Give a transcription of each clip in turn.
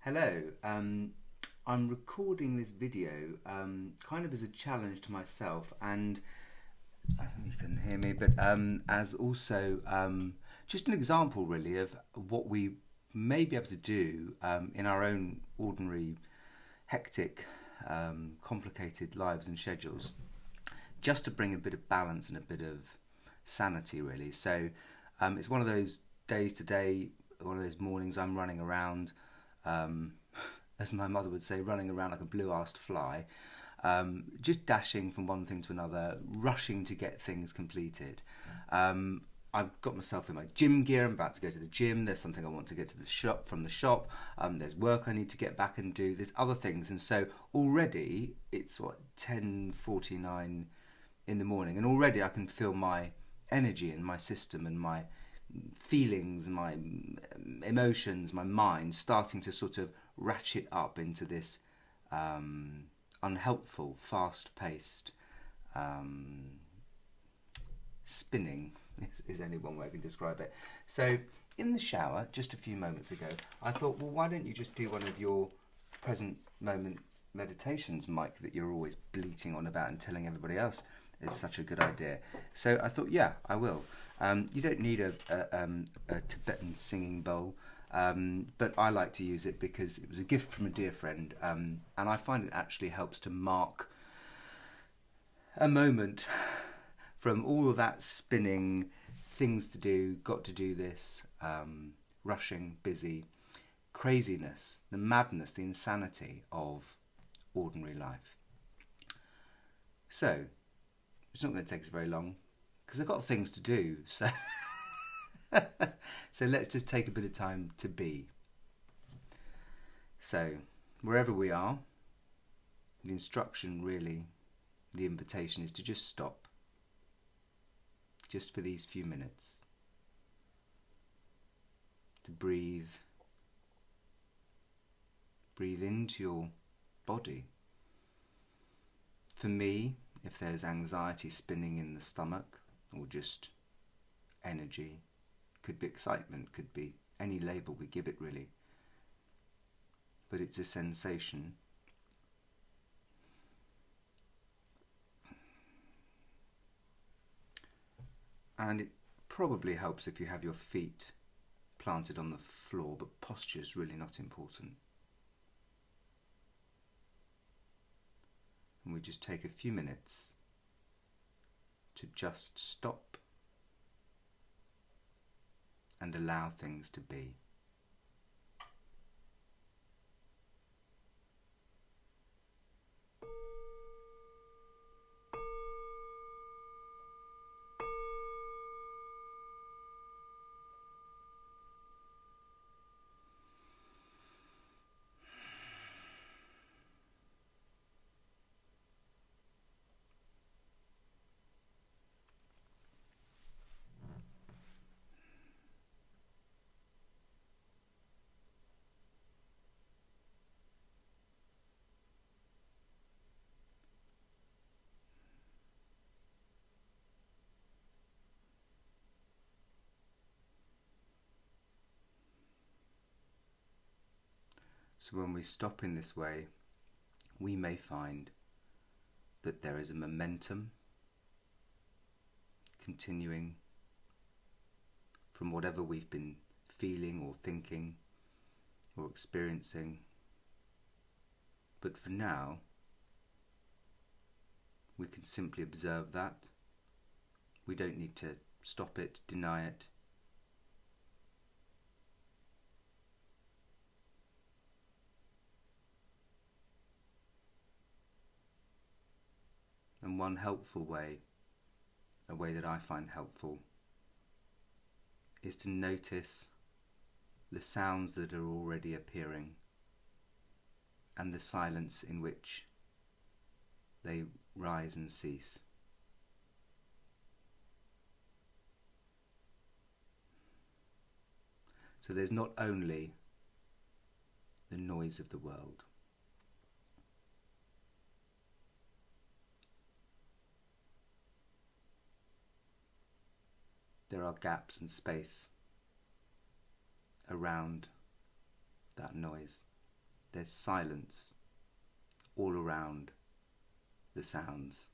Hello, I'm recording this video kind of as a challenge to myself, and I don't know if you can hear me, but as also just an example really of what we may be able to do in our own ordinary, hectic, complicated lives and schedules, just to bring a bit of balance and a bit of sanity really. So it's one of those days today, one of those mornings I'm running around, as my mother would say, running around like a blue-arsed fly, just dashing from one thing to another, rushing to get things completed. I've got myself in my gym gear. I'm about to go to the gym. There's something I want to get to the shop from the shop. There's work I need to get back and do. There's other things, and so already it's 10:49 in the morning, and already I can feel my energy and my system and my feelings and my emotions, my mind starting to sort of ratchet up into this unhelpful, fast-paced spinning is only one way I can describe it. So in the shower just a few moments ago, I thought, well, why don't you just do one of your present moment meditations, Mike, that you're always bleating on about and telling everybody else is such a good idea. So I thought, yeah, I will. You don't need a Tibetan singing bowl, but I like to use it because it was a gift from a dear friend, and I find it actually helps to mark a moment from all of that spinning, things to do, got to do this, rushing, busy, craziness, the madness, the insanity of ordinary life. So it's not going to take us very long because I've got things to do. So, so let's just take a bit of time to be. So wherever we are, the instruction really, the invitation is to just stop. Just for these few minutes. To breathe. Breathe into your body. For me, if there's anxiety spinning in the stomach, or just energy, could be excitement, could be any label we give it really, but it's a sensation. And it probably helps if you have your feet planted on the floor, but posture is really not important. And we just take a few minutes to just stop and allow things to be. So when we stop in this way, we may find that there is a momentum continuing from whatever we've been feeling or thinking or experiencing. But for now, we can simply observe that. We don't need to stop it, deny it. And one helpful way, a way that I find helpful, is to notice the sounds that are already appearing and the silence in which they rise and cease. So there's not only the noise of the world. There are gaps and space around that noise. there's silence all around the sounds.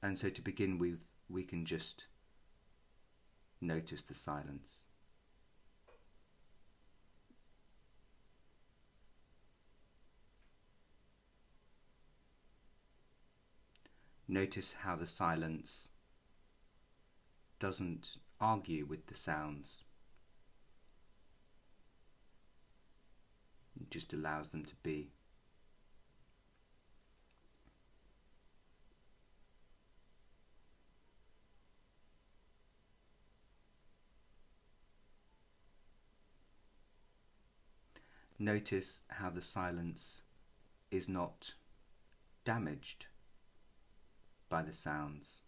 And so to begin with, we can just notice the silence. Notice how the silence doesn't argue with the sounds. It just allows them to be. Notice how the silence is not damaged by the sounds.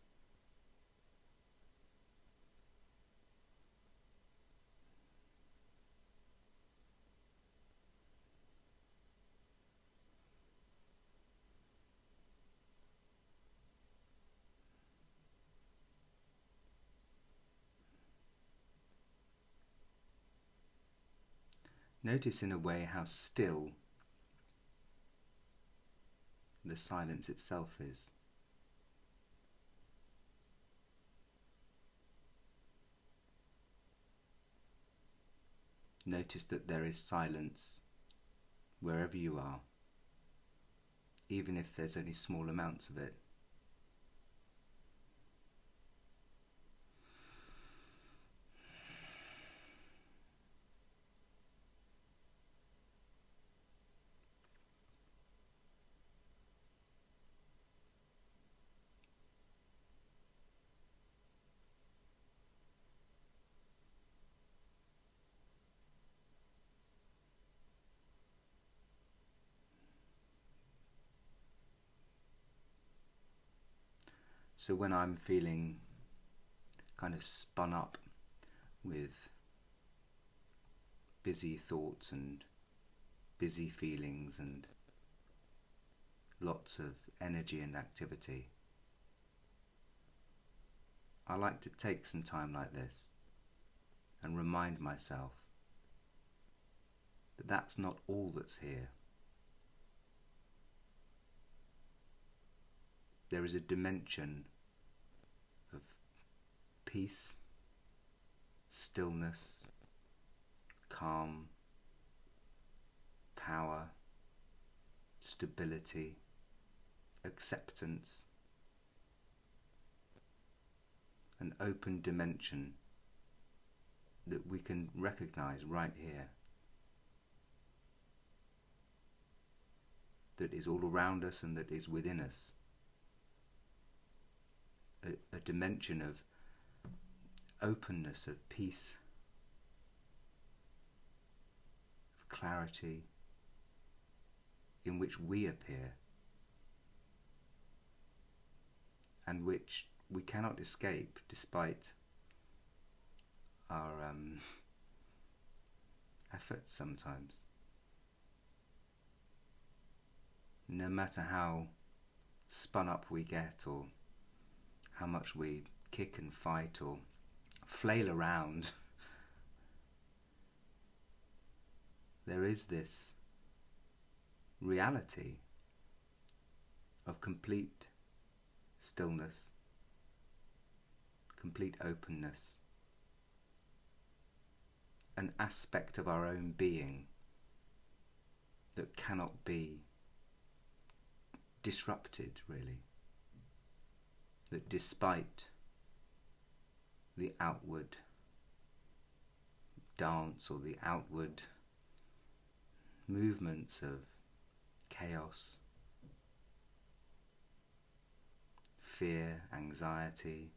Notice in a way how still the silence itself is. Notice that there is silence wherever you are, even if there's only small amounts of it. So when I'm feeling kind of spun up with busy thoughts and busy feelings and lots of energy and activity, I like to take some time like this and remind myself that that's not all that's here. There is a dimension of peace, stillness, calm, power, stability, acceptance, an open dimension that we can recognize right here, that is all around us and that is within us. A dimension of openness, of peace, of clarity, in which we appear and which we cannot escape despite our efforts sometimes. No matter how spun up we get, or how much we kick and fight or flail around, there is this reality of complete stillness, complete openness, an aspect of our own being that cannot be disrupted, really. That despite the outward dance or the outward movements of chaos, fear, anxiety,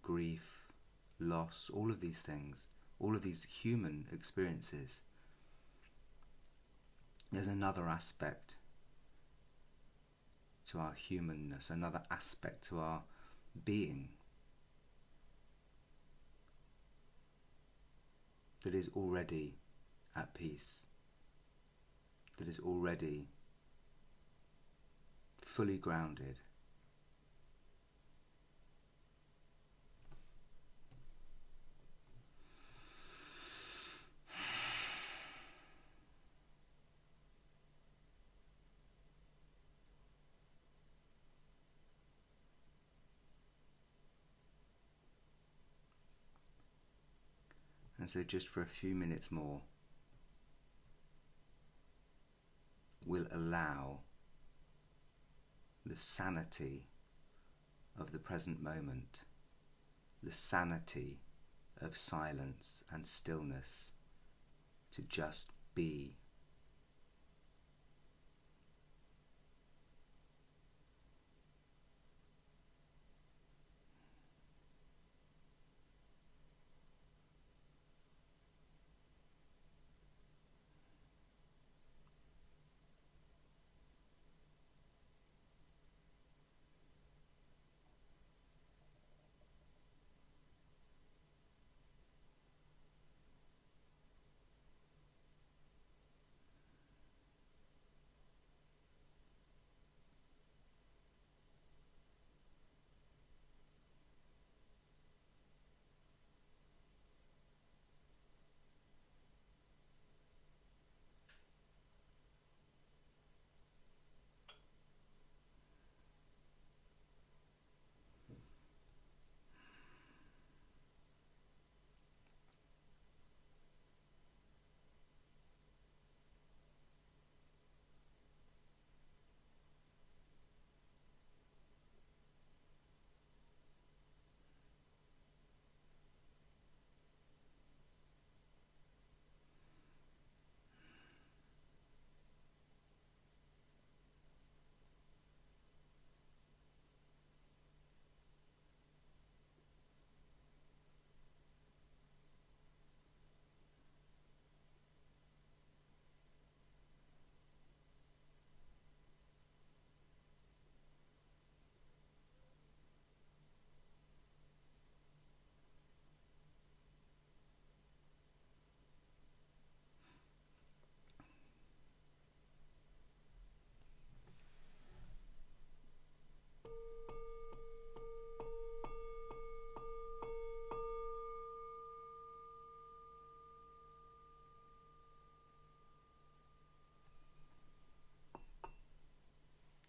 grief, loss, all of these things, all of these human experiences, there's another aspect to our humanness, another aspect to our being that is already at peace, that is already fully grounded, so just for a few minutes more, we'll allow the sanity of the present moment, the sanity of silence and stillness to just be.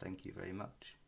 Thank you very much.